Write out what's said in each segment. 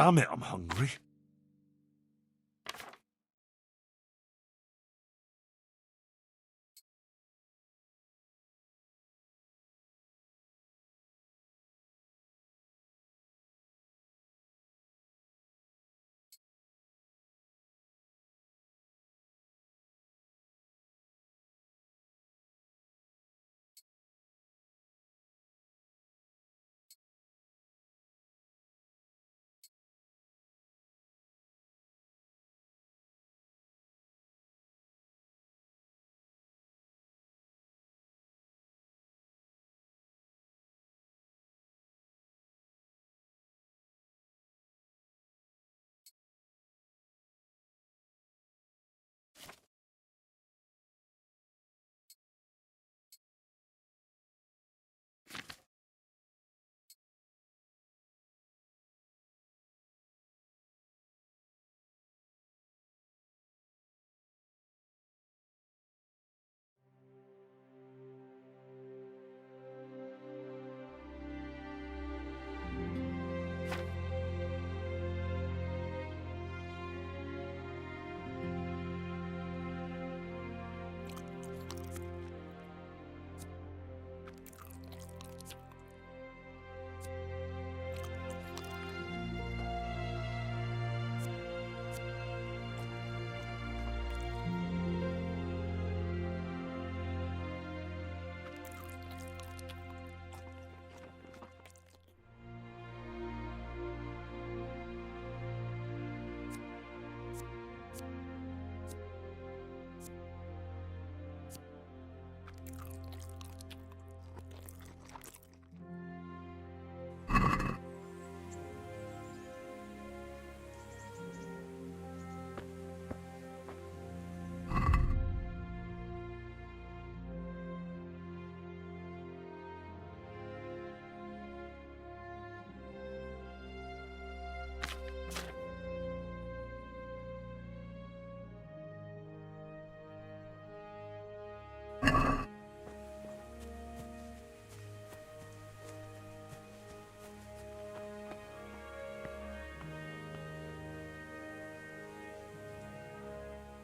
Damn it, I'm hungry.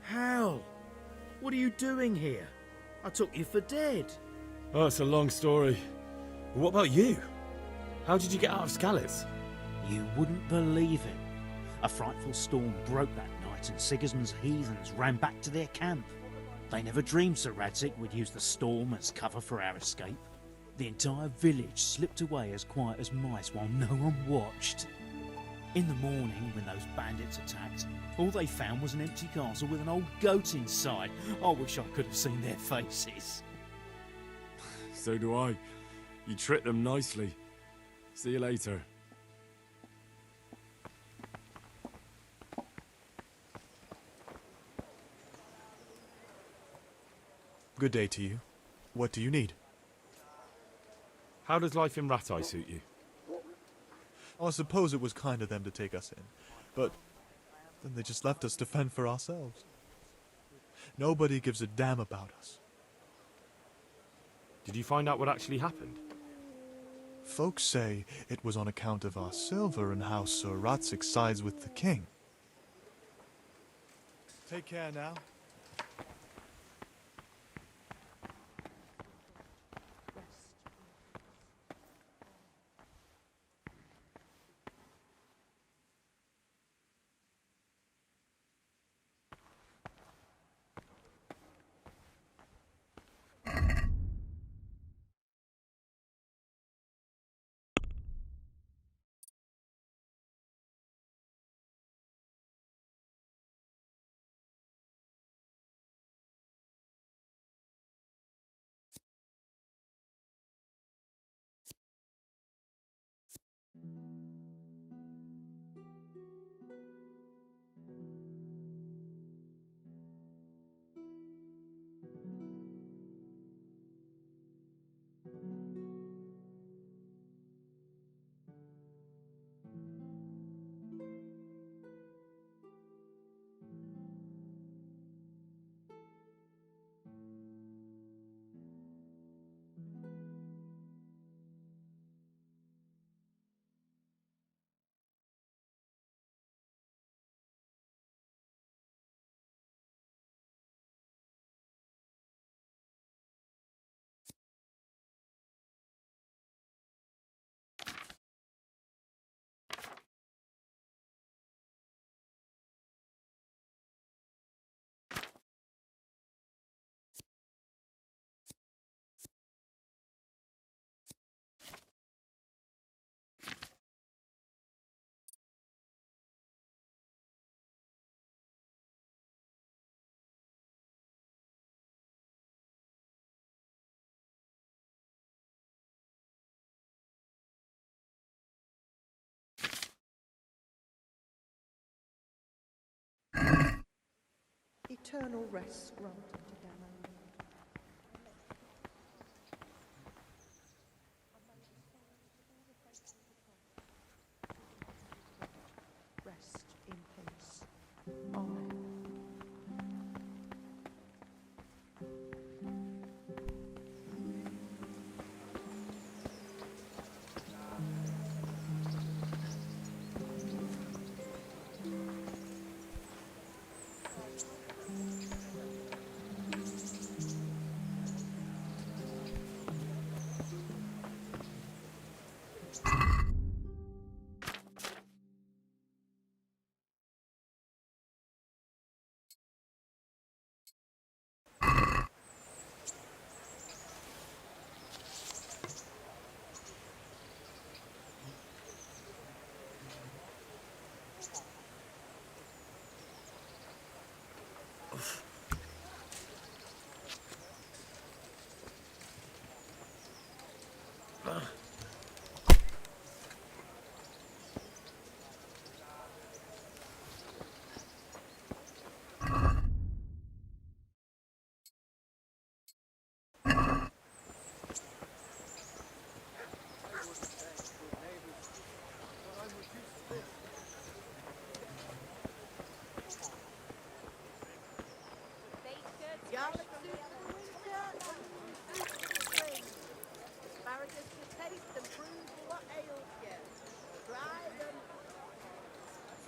Hal, what are you doing here? I took you for dead. Oh, it's a long story. But what about you? How did you get out of Skalitz? You wouldn't believe it. A frightful storm broke that night and Sigismund's heathens ran back to their camp. They never dreamed Sir Radzig would use the storm as cover for our escape. The entire village slipped away as quiet as mice while no one watched. In the morning, when those bandits attacked, all they found was an empty castle with an old goat inside. I wish I could have seen their faces. So do I. You tricked them nicely. See you later. Good day to you. What do you need? How does life in Rattay suit you? I suppose it was kind of them to take us in, but then they just left us to fend for ourselves. Nobody gives a damn about us. Did you find out what actually happened? Folks say it was on account of our silver and how Sir Radzig sides with the king. Take care now. eternal rest granted to them. Rest in peace. Amen.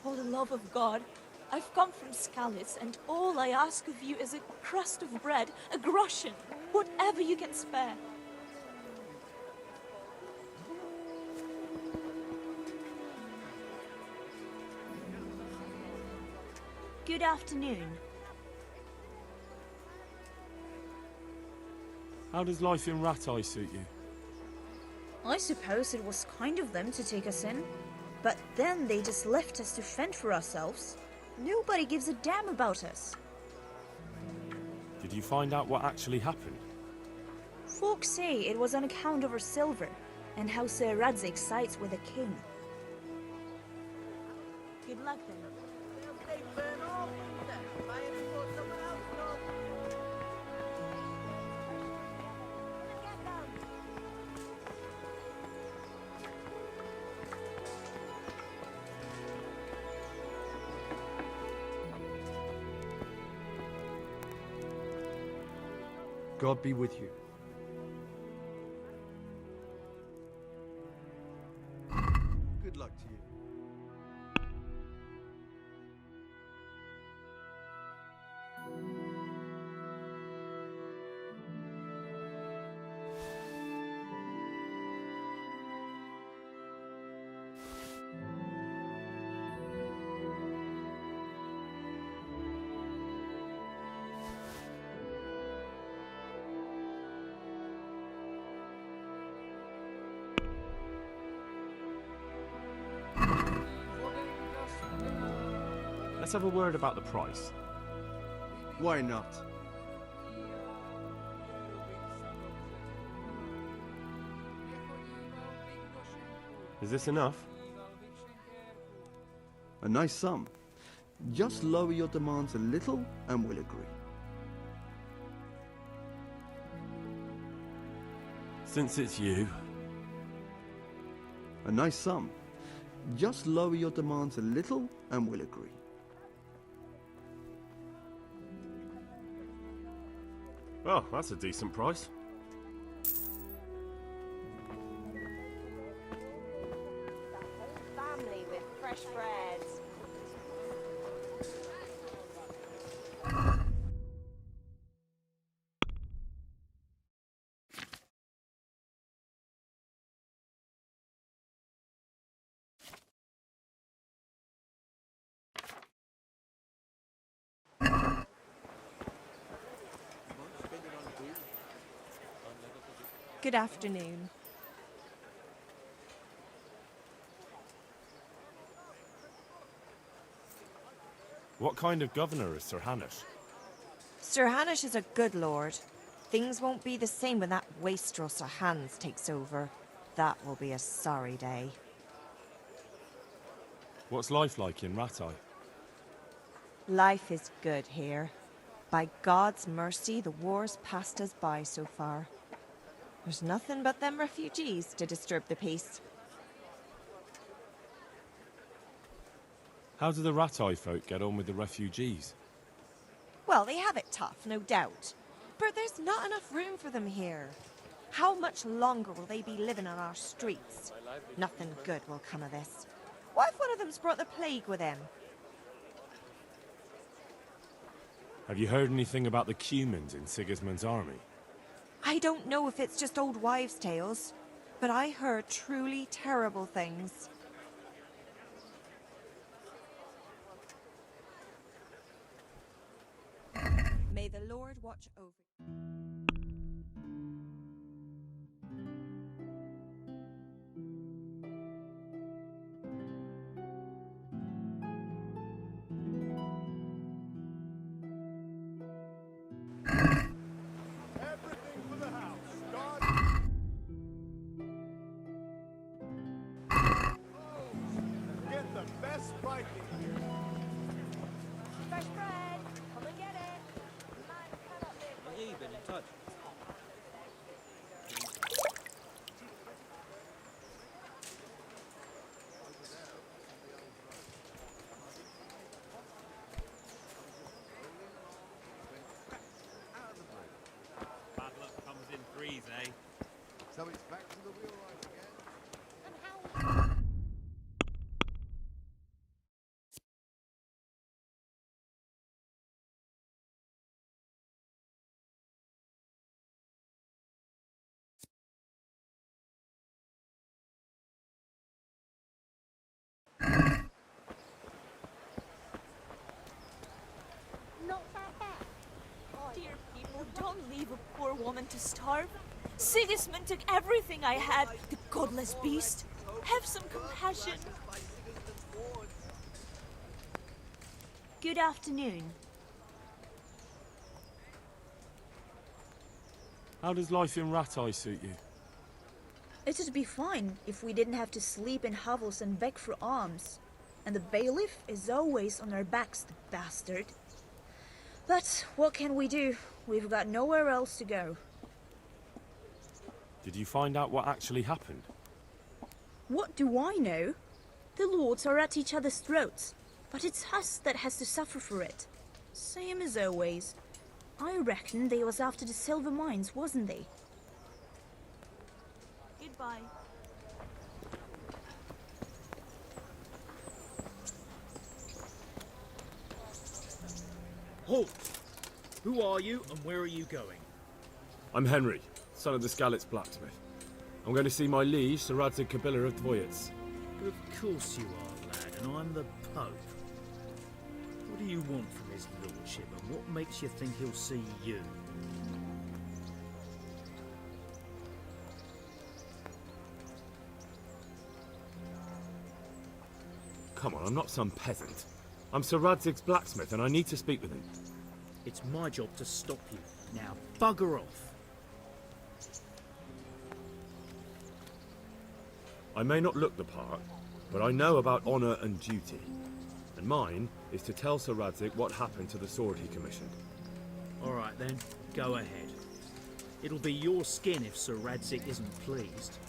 For the love of God, I've come from Scallis, and all I ask of you is a crust of bread, a groschen, whatever you can spare. Good afternoon. How does life in Rattay suit you? I suppose it was kind of them to take us in, but then they just left us to fend for ourselves. Nobody gives a damn about us. Did you find out what actually happened? Folks say it was on account of our silver, and how Sir Radzig sides with the king. Good luck then. God be with you. Good luck to you. Let's have a word about the price. Why not? Is this enough? A nice sum. Just lower your demands a little and we'll agree. Since it's you. A nice sum. Just lower your demands a little and we'll agree. Oh, that's a decent price. Family with fresh bread. Good afternoon. What kind of governor is Sir Hanush? Sir Hanush is a good lord. Things won't be the same when that wastrel Sir Hans takes over. That will be a sorry day. What's life like in Rattay? Life is good here. By God's mercy, the war's passed us by so far. There's nothing but them refugees to disturb the peace. How do the Ratai folk get on with the refugees? Well, they have it tough, no doubt. But there's not enough room for them here. How much longer will they be living on our streets? Nothing good will come of this. What if one of them's brought the plague with him? Have you heard anything about the Cumans in Sigismund's army? I don't know if it's just old wives' tales, but I heard truly terrible things. May the Lord watch over you. Everything for the house. God. Get the best Viking here. Fresh bread! Come and get it! You've been in touch. Bad luck comes in threes, eh? So it's back to the wheelwright again. Dear people, don't leave a poor woman to starve. Sigismund took everything I had, the godless beast. Have some compassion. Good afternoon. How does life in Ratai suit you? It'd be fine if we didn't have to sleep in hovels and beg for alms. And the bailiff is always on our backs, the bastard. But what can we do? We've got nowhere else to go. Did you find out what actually happened? What do I know? The lords are at each other's throats, but it's us that has to suffer for it. Same as always. I reckon they was after the silver mines, wasn't they? Goodbye. Halt! Who are you and where are you going? I'm Henry, son of the Skalitz blacksmith. I'm going to see my liege, Sir Radzig Kobyla of Dvoyets. Of course you are, lad, and I'm the Pope. What do you want from his lordship, and what makes you think he'll see you? Come on, I'm not some peasant. I'm Sir Radzig's blacksmith and I need to speak with him. It's my job to stop you. Now, bugger off. I may not look the part, but I know about honour and duty. And mine is to tell Sir Radzig what happened to the sword he commissioned. All right then, go ahead. It'll be your skin if Sir Radzig isn't pleased.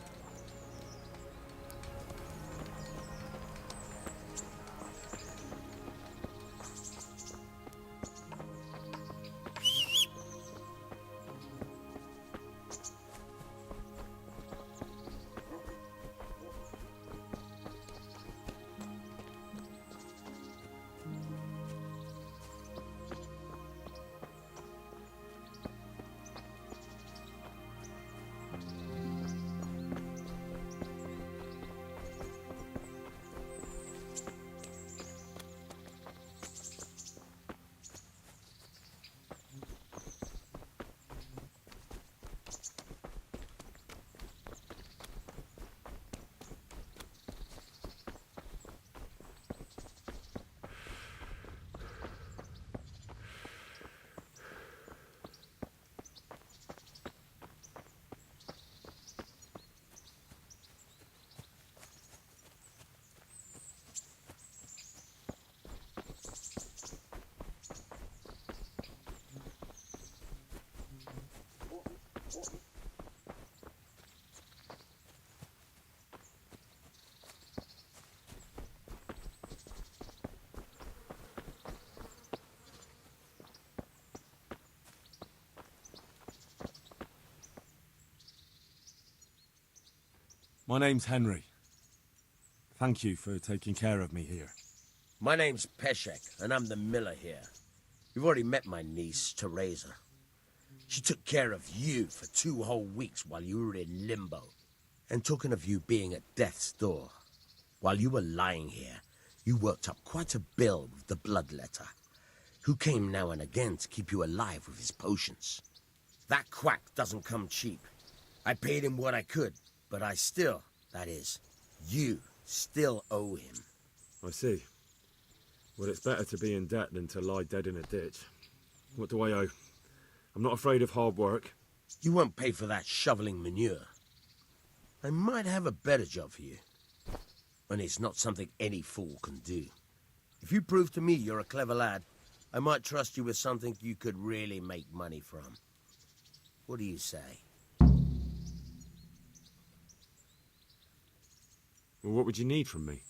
My name's Henry. Thank you for taking care of me here. My name's Peshek, and I'm the miller here. You've already met my niece, Teresa. She took care of you for 2 whole weeks while you were in limbo. And talking of you being at death's door, while you were lying here, you worked up quite a bill with the bloodletter, who came now and again to keep you alive with his potions. That quack doesn't come cheap. I paid him what I could, but I still, that is, you still owe him. I see. Well, it's better to be in debt than to lie dead in a ditch. What do I owe? I'm not afraid of hard work. You won't pay for that shoveling manure. I might have a better job for you. And it's not something any fool can do. If you prove to me you're a clever lad, I might trust you with something you could really make money from. What do you say? Well, what would you need from me?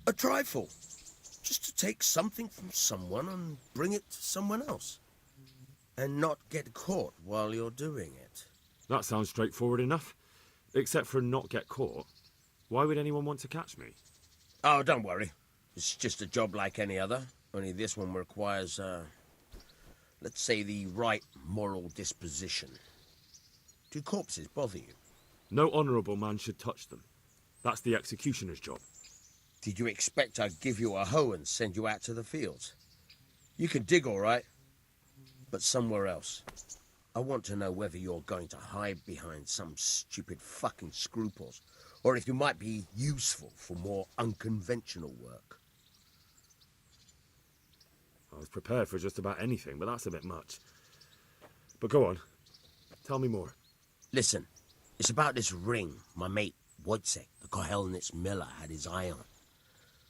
A trifle. Just to take something from someone and bring it to someone else. And not get caught while you're doing it. That sounds straightforward enough. Except for not get caught. Why would anyone want to catch me? Oh, don't worry. It's just a job like any other. Only this one requires, let's say, the right moral disposition. Do corpses bother you? No honourable man should touch them. That's the executioner's job. Did you expect I'd give you a hoe and send you out to the fields? You can dig all right, but somewhere else. I want to know whether you're going to hide behind some stupid fucking scruples, or if you might be useful for more unconventional work. I was prepared for just about anything, but that's a bit much. But go on. Tell me more. Listen, it's about this ring my mate Wojciech, the Kohelnitz miller, had his eye on.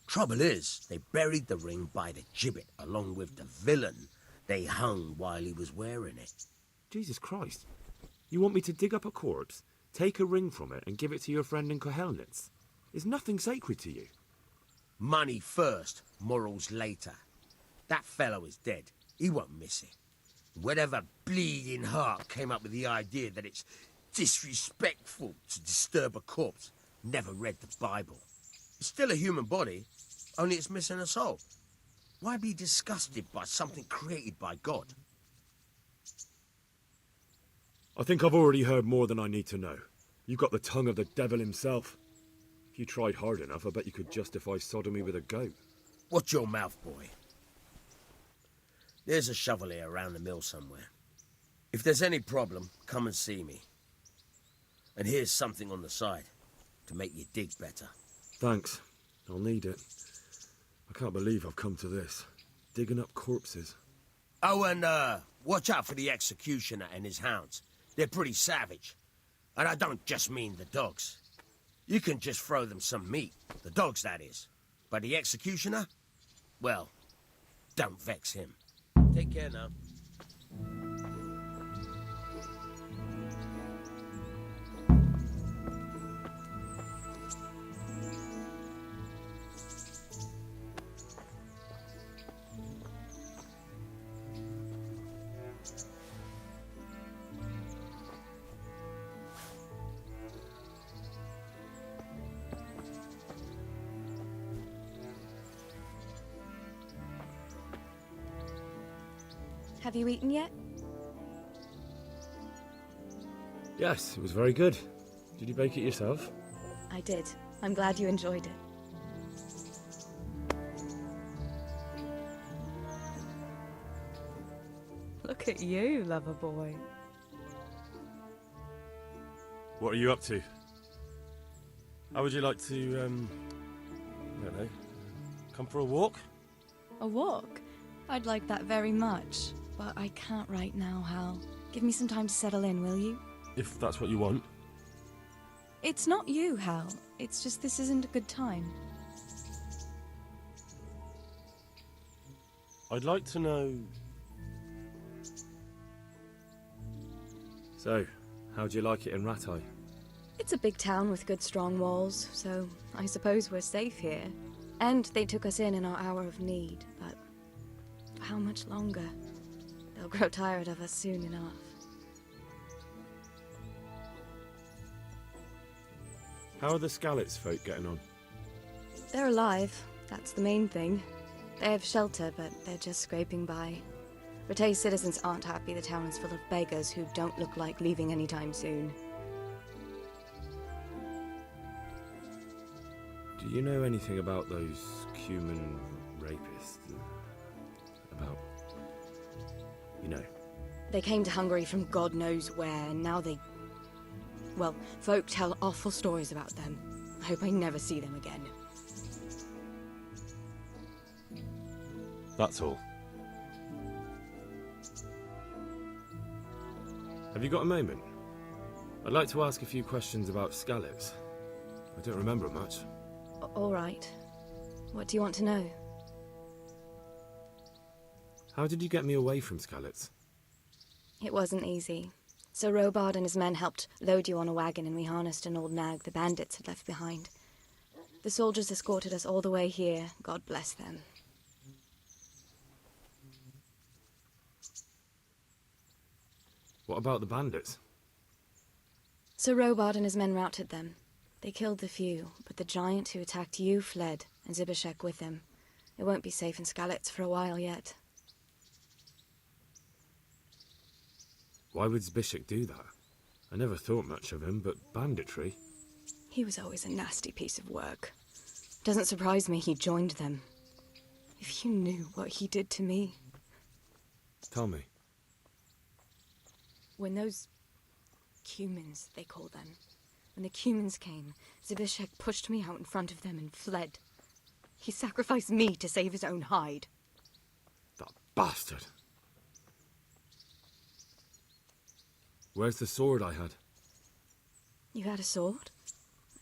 Trouble is, they buried the ring by the gibbet along with the villain they hung while he was wearing it. Jesus Christ. You want me to dig up a corpse, take a ring from it, and give it to your friend in Kohelnitz? Is nothing sacred to you? Money first, morals later. That fellow is dead. He won't miss it. Whatever bleeding heart came up with the idea that it's disrespectful to disturb a corpse never read the Bible. It's still a human body, only it's missing a soul. Why be disgusted by something created by God? I think I've already heard more than I need to know. You've got the tongue of the devil himself. If you tried hard enough, I bet you could justify sodomy with a goat. Watch your mouth, boy. There's a shovel here around the mill somewhere. If there's any problem, come and see me. And here's something on the side to make you dig better. Thanks. I'll need it. I can't believe I've come to this. Digging up corpses. Oh, and watch out for the executioner and his hounds. They're pretty savage. And I don't just mean the dogs. You can just throw them some meat. The dogs, that is. But the executioner? Well, don't vex him. Take care now. Have you eaten yet? Yes, it was very good. Did you bake it yourself? I did. I'm glad you enjoyed it. Look at you, lover boy. What are you up to? How would you like to, I don't know, come for a walk? A walk? I'd like that very much. But I can't right now, Hal. Give me some time to settle in, will you? If that's what you want. It's not you, Hal. It's just this isn't a good time. I'd like to know... So, how'd you like it in Rattay? It's a big town with good strong walls, so I suppose we're safe here. And they took us in our hour of need, but for how much longer? They'll grow tired of us soon enough. How are the Skalitz folk getting on? They're alive, that's the main thing. They have shelter, but they're just scraping by. Rattay's citizens aren't happy the town is full of beggars who don't look like leaving anytime soon. Do you know anything about those Cuman rapists? About... you know. They came to Hungary from God knows where, and now they... well, folk tell awful stories about them. I hope I never see them again. That's all. Have you got a moment? I'd like to ask a few questions about Skalitz. I don't remember much. All right. What do you want to know? How did you get me away from Skalitz? It wasn't easy. Sir Robard and his men helped load you on a wagon, and we harnessed an old nag the bandits had left behind. The soldiers escorted us all the way here. God bless them. What about the bandits? Sir Robard and his men routed them. They killed the few, but the giant who attacked you fled, and Zbyszek with him. It won't be safe in Skalitz for a while yet. Why would Zbyszek do that? I never thought much of him, but banditry? He was always a nasty piece of work. Doesn't surprise me he joined them. If you knew what he did to me. Tell me. When those Cumans, they call them, when the Cumans came, Zbyszek pushed me out in front of them and fled. He sacrificed me to save his own hide. That bastard! Where's the sword I had? You had a sword?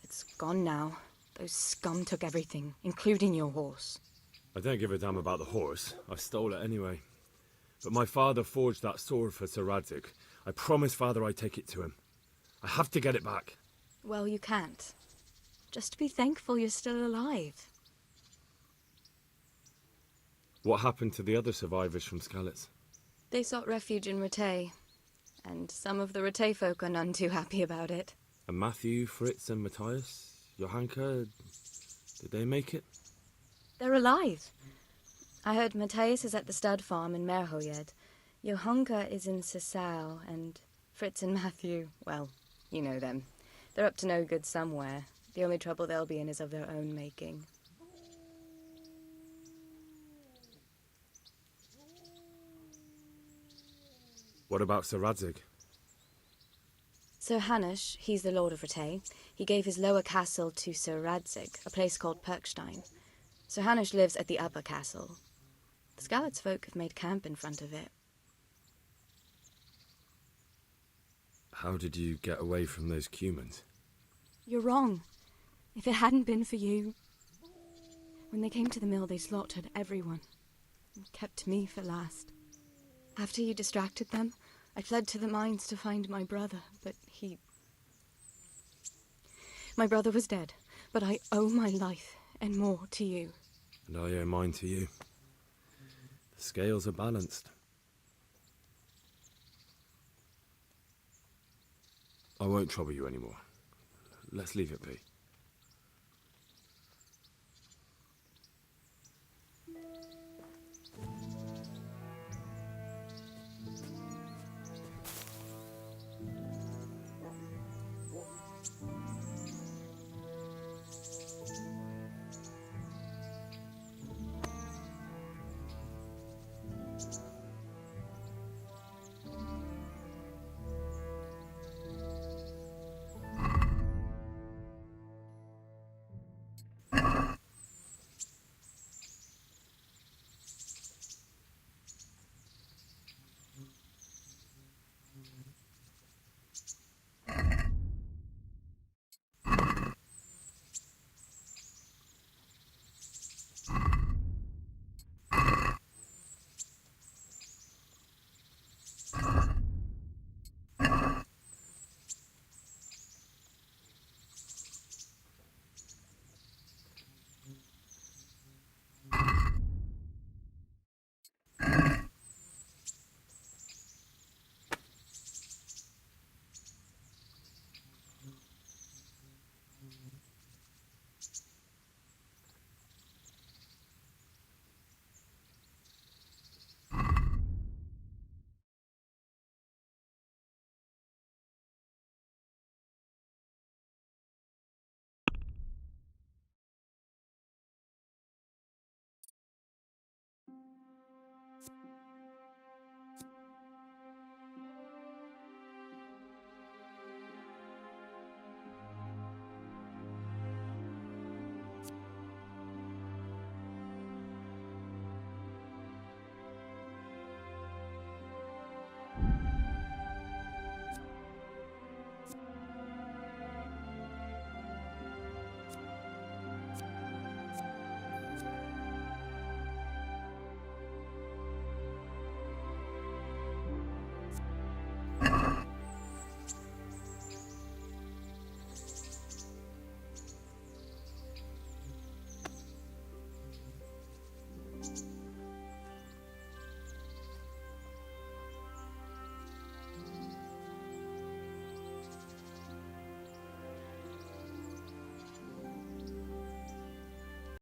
It's gone now. Those scum took everything, including your horse. I don't give a damn about the horse. I stole it anyway. But my father forged that sword for Sir Radzig. I promised Father I'd take it to him. I have to get it back. Well, you can't. Just be thankful you're still alive. What happened to the other survivors from Skalitz? They sought refuge in Rattay, and some of the Rattay folk are none too happy about it. And Matthew, Fritz and Matthias? Johanka? Did they make it? They're alive. I heard Matthias is at the stud farm in Merhojed. Johanka is in Sasau, and Fritz and Matthew, well, you know them. They're up to no good somewhere. The only trouble they'll be in is of their own making. What about Sir Radzig? Sir Hanush, he's the Lord of Rattay. He gave his lower castle to Sir Radzig, a place called Perkstein. Sir Hanush lives at the upper castle. The Skalitz folk have made camp in front of it. How did you get away from those Cumans? You're wrong. If it hadn't been for you... When they came to the mill, they slaughtered everyone. And kept me for last. After you distracted them, I fled to the mines to find my brother, but he... My brother was dead, but I owe my life and more to you. And I owe mine to you. The scales are balanced. I won't trouble you anymore. Let's leave it be.